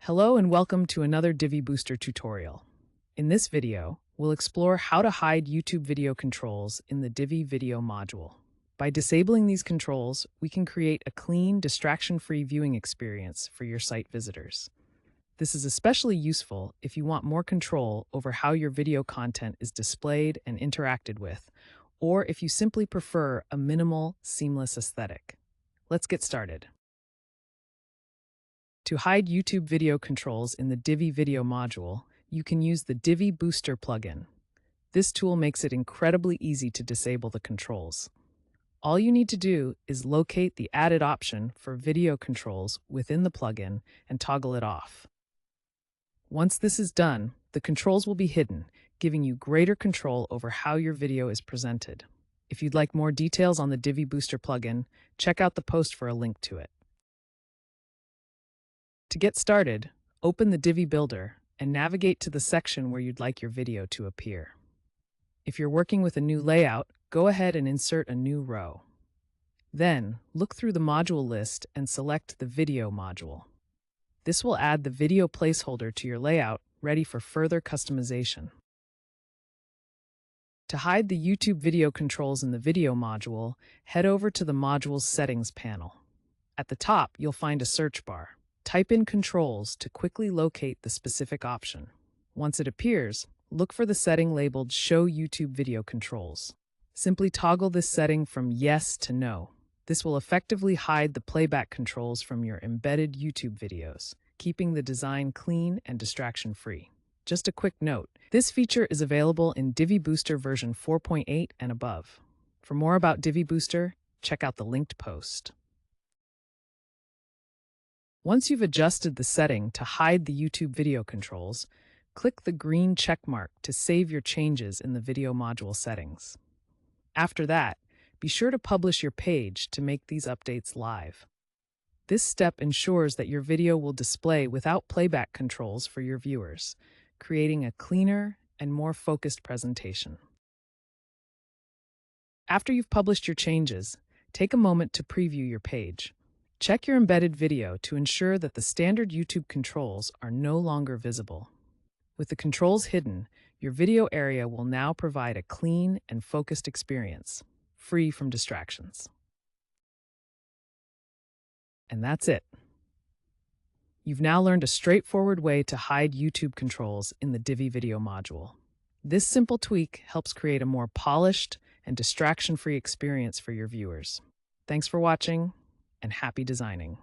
Hello and welcome to another Divi Booster tutorial. In this video, we'll explore how to hide YouTube video controls in the Divi Video Module. By disabling these controls, we can create a clean, distraction-free viewing experience for your site visitors. This is especially useful if you want more control over how your video content is displayed and interacted with, or if you simply prefer a minimal, seamless aesthetic. Let's get started. To hide YouTube video controls in the Divi Video Module, you can use the Divi Booster plugin. This tool makes it incredibly easy to disable the controls. All you need to do is locate the added option for video controls within the plugin and toggle it off. Once this is done, the controls will be hidden, giving you greater control over how your video is presented. If you'd like more details on the Divi Booster plugin, check out the post for a link to it. To get started, open the Divi Builder and navigate to the section where you'd like your video to appear. If you're working with a new layout, go ahead and insert a new row. Then, look through the module list and select the Video module. This will add the video placeholder to your layout, ready for further customization. To hide the YouTube video controls in the Video module, head over to the module's Settings panel. At the top, you'll find a search bar. Type in Controls to quickly locate the specific option. Once it appears, look for the setting labeled Show YouTube Video Controls. Simply toggle this setting from Yes to No. This will effectively hide the playback controls from your embedded YouTube videos, keeping the design clean and distraction-free. Just a quick note, this feature is available in Divi Booster version 4.8 and above. For more about Divi Booster, check out the linked post. Once you've adjusted the setting to hide the YouTube video controls, click the green check mark to save your changes in the video module settings. After that, be sure to publish your page to make these updates live. This step ensures that your video will display without playback controls for your viewers, creating a cleaner and more focused presentation. After you've published your changes, take a moment to preview your page. Check your embedded video to ensure that the standard YouTube controls are no longer visible. With the controls hidden, your video area will now provide a clean and focused experience, free from distractions. And that's it. You've now learned a straightforward way to hide YouTube controls in the Divi Video Module. This simple tweak helps create a more polished and distraction-free experience for your viewers. Thanks for watching, and happy designing.